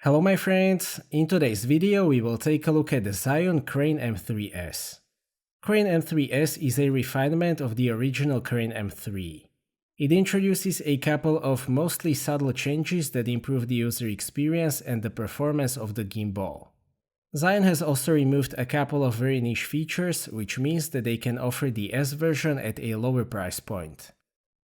Hello my friends, in today's video we will take a look at the Zhiyun Crane M3s. Crane M3s is a refinement of the original Crane M3. It introduces a couple of mostly subtle changes that improve the user experience and the performance of the gimbal. Zhiyun has also removed a couple of very niche features, which means that they can offer the S version at a lower price point.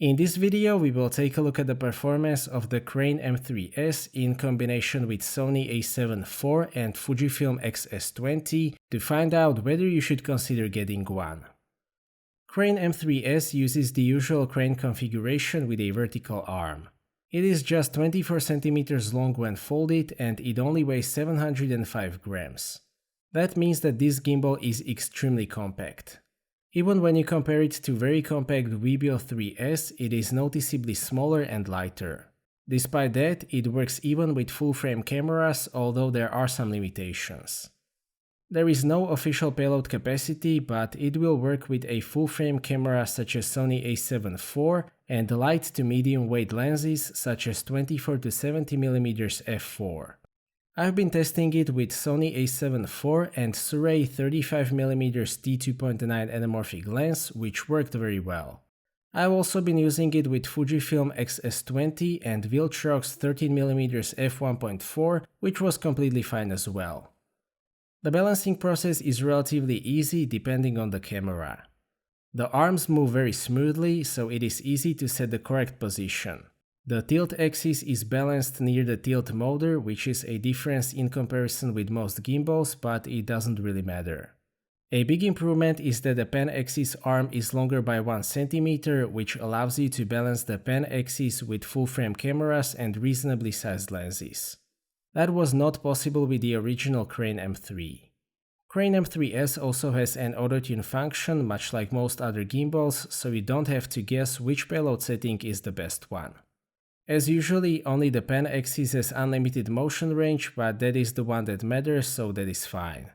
In this video, we will take a look at the performance of the Crane M3s in combination with Sony A7IV and Fujifilm X-S20 to find out whether you should consider getting one. Crane M3s uses the usual crane configuration with a vertical arm. It is just 24 cm long when folded and it only weighs 705 grams. That means that this gimbal is extremely compact. Even when you compare it to very compact Weebill 3S, it is noticeably smaller and lighter. Despite that, it works even with full-frame cameras, although there are some limitations. There is no official payload capacity, but it will work with a full-frame camera such as Sony A7IV and light to medium weight lenses such as 24 to 70mm f4. I've been testing it with Sony A7IV and Shure 35mm t2.9 anamorphic lens, which worked very well. I've also been using it with Fujifilm X-S20 and Viltrox 13mm f1.4, which was completely fine as well. The balancing process is relatively easy depending on the camera. The arms move very smoothly, so it is easy to set the correct position. The tilt axis is balanced near the tilt motor, which is a difference in comparison with most gimbals, but it doesn't really matter. A big improvement is that the pan axis arm is longer by 1 cm, which allows you to balance the pan axis with full-frame cameras and reasonably sized lenses. That was not possible with the original Crane M3. Crane M3s also has an auto-tune function, much like most other gimbals, so you don't have to guess which payload setting is the best one. As usually, only the pan axis has unlimited motion range, but that is the one that matters, so that is fine.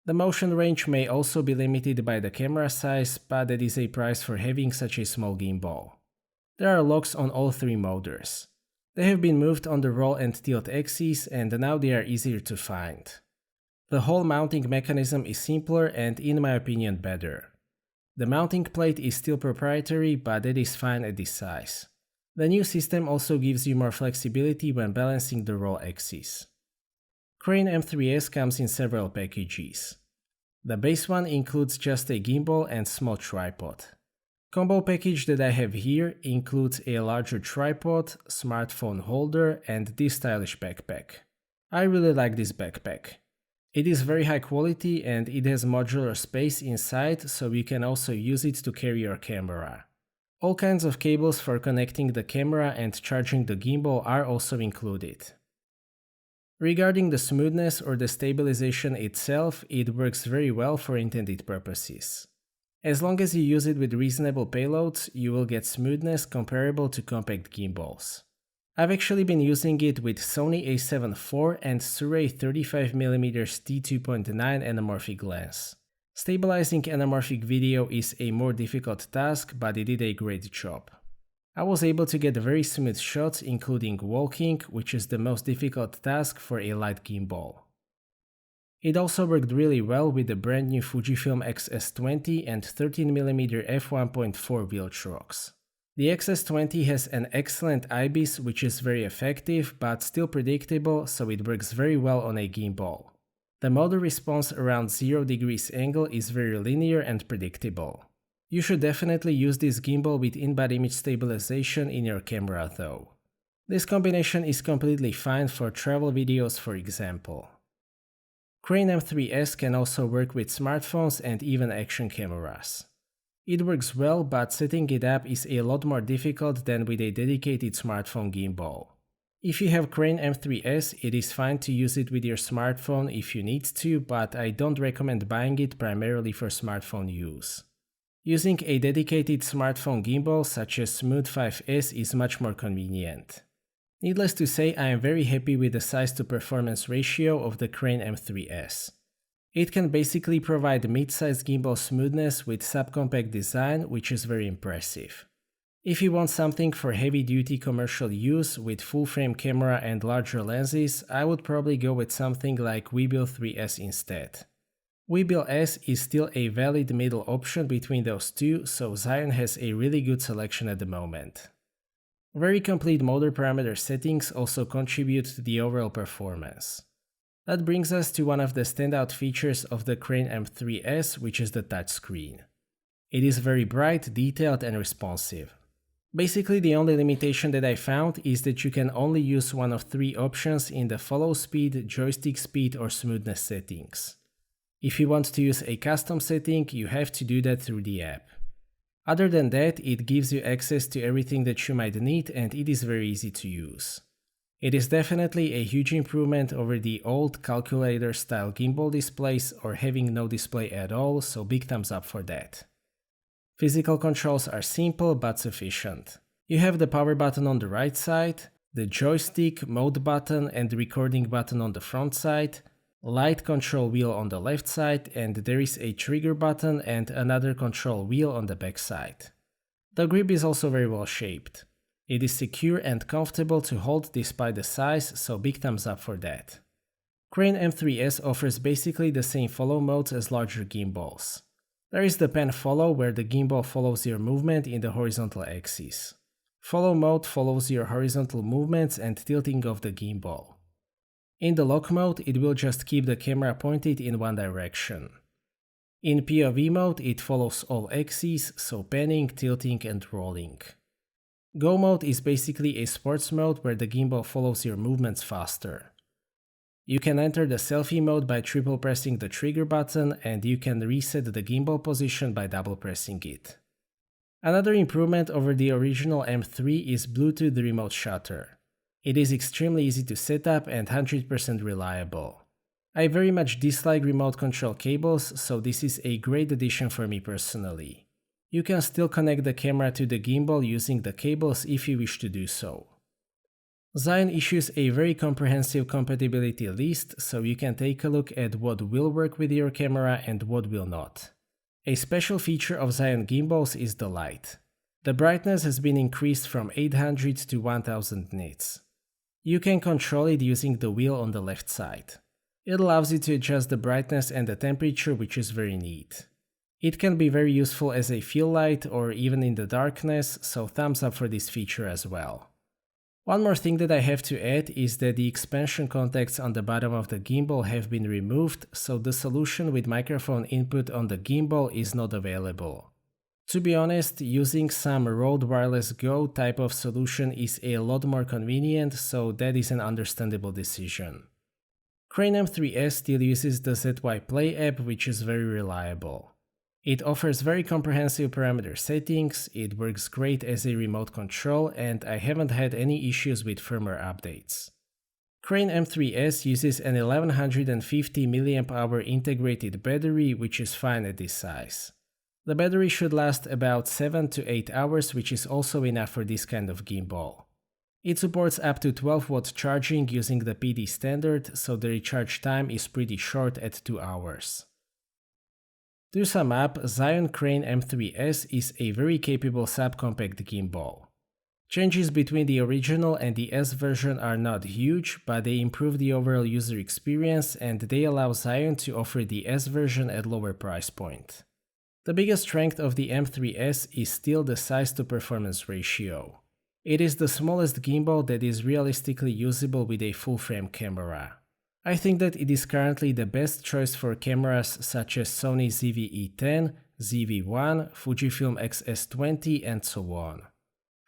The motion range may also be limited by the camera size, but that is a price for having such a small gimbal. There are locks on all three motors. They have been moved on the roll and tilt axes, and now they are easier to find. The whole mounting mechanism is simpler and, in my opinion, better. The mounting plate is still proprietary, but that is fine at this size. The new system also gives you more flexibility when balancing the roll axis. Crane M3s comes in several packages. The base one includes just a gimbal and small tripod. Combo package that I have here includes a larger tripod, smartphone holder, and this stylish backpack. I really like this backpack. It is very high quality and it has modular space inside, so you can also use it to carry your camera. All kinds of cables for connecting the camera and charging the gimbal are also included. Regarding the smoothness or the stabilization itself, it works very well for intended purposes. As long as you use it with reasonable payloads, you will get smoothness comparable to compact gimbals. I've actually been using it with Sony A7IV and Shure 35mm t2.9 anamorphic lens. Stabilizing anamorphic video is a more difficult task, but it did a great job. I was able to get very smooth shots, including walking, which is the most difficult task for a light gimbal. It also worked really well with the brand new Fujifilm X-S20 and 13mm f1.4 Viltrox. The X-S20 has an excellent IBIS, which is very effective, but still predictable, so it works very well on a gimbal. The motor response around 0 degrees angle is very linear and predictable. You should definitely use this gimbal with in-body image stabilization in your camera though. This combination is completely fine for travel videos, for example. Crane M3s can also work with smartphones and even action cameras. It works well, but setting it up is a lot more difficult than with a dedicated smartphone gimbal. If you have Crane M3s, it is fine to use it with your smartphone if you need to, but I don't recommend buying it primarily for smartphone use. Using a dedicated smartphone gimbal such as Smooth 5S is much more convenient. Needless to say, I am very happy with the size to performance ratio of the Crane M3s. It can basically provide mid-sized gimbal smoothness with subcompact design, which is very impressive. If you want something for heavy-duty commercial use with full-frame camera and larger lenses, I would probably go with something like Weebill 3S instead. Weebill S is still a valid middle option between those two, so Zhiyun has a really good selection at the moment. Very complete motor parameter settings also contribute to the overall performance. That brings us to one of the standout features of the Crane M3s, which is the touchscreen. It is very bright, detailed and responsive. Basically, the only limitation that I found is that you can only use one of three options in the follow speed, joystick speed or smoothness settings. If you want to use a custom setting, you have to do that through the app. Other than that, it gives you access to everything that you might need and it is very easy to use. It is definitely a huge improvement over the old calculator style gimbal displays or having no display at all, so big thumbs up for that. Physical controls are simple but sufficient. You have the power button on the right side, the joystick, mode button and the recording button on the front side, light control wheel on the left side, and there is a trigger button and another control wheel on the back side. The grip is also very well shaped. It is secure and comfortable to hold despite the size, so big thumbs up for that. Crane M3s offers basically the same follow modes as larger gimbals. There is the pan follow where the gimbal follows your movement in the horizontal axis. Follow mode follows your horizontal movements and tilting of the gimbal. In the lock mode, it will just keep the camera pointed in one direction. In POV mode, it follows all axes, so panning, tilting and rolling. Go mode is basically a sports mode where the gimbal follows your movements faster. You can enter the selfie mode by triple pressing the trigger button and you can reset the gimbal position by double pressing it. Another improvement over the original M3 is Bluetooth remote shutter. It is extremely easy to set up and 100% reliable. I very much dislike remote control cables, so this is a great addition for me personally. You can still connect the camera to the gimbal using the cables if you wish to do so. Zhiyun issues a very comprehensive compatibility list, so you can take a look at what will work with your camera and what will not. A special feature of Zhiyun gimbals is the light. The brightness has been increased from 800 to 1000 nits. You can control it using the wheel on the left side. It allows you to adjust the brightness and the temperature, which is very neat. It can be very useful as a fill light or even in the darkness, so thumbs up for this feature as well. One more thing that I have to add is that the expansion contacts on the bottom of the gimbal have been removed, so the solution with microphone input on the gimbal is not available. To be honest, using some Rode Wireless Go type of solution is a lot more convenient, so that is an understandable decision. Crane M3s still uses the ZY Play app, which is very reliable. It offers very comprehensive parameter settings, it works great as a remote control, and I haven't had any issues with firmware updates. Crane M3s uses an 1150 mAh integrated battery, which is fine at this size. The battery should last about 7 to 8 hours, which is also enough for this kind of gimbal. It supports up to 12-watt charging using the PD standard, so the recharge time is pretty short at 2 hours. To sum up, Zhiyun Crane M3s is a very capable subcompact gimbal. Changes between the original and the S version are not huge, but they improve the overall user experience and they allow Zhiyun to offer the S version at lower price point. The biggest strength of the M3s is still the size to performance ratio. It is the smallest gimbal that is realistically usable with a full-frame camera. I think that it is currently the best choice for cameras such as Sony ZV-E10, ZV-1, Fujifilm X-S20 and so on.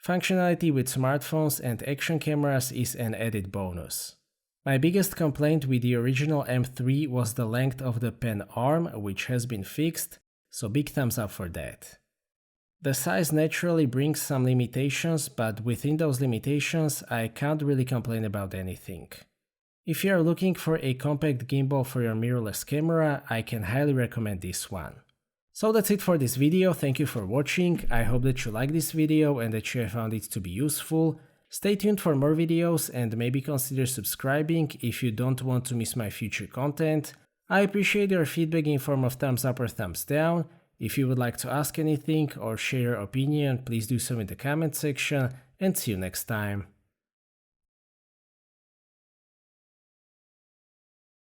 Functionality with smartphones and action cameras is an added bonus. My biggest complaint with the original M3 was the length of the pen arm, which has been fixed, so big thumbs up for that. The size naturally brings some limitations, but within those limitations I can't really complain about anything. If you are looking for a compact gimbal for your mirrorless camera, I can highly recommend this one. So that's it for this video, thank you for watching, I hope that you liked this video and that you have found it to be useful. Stay tuned for more videos and maybe consider subscribing if you don't want to miss my future content. I appreciate your feedback in form of thumbs up or thumbs down. If you would like to ask anything or share your opinion, please do so in the comment section, and see you next time.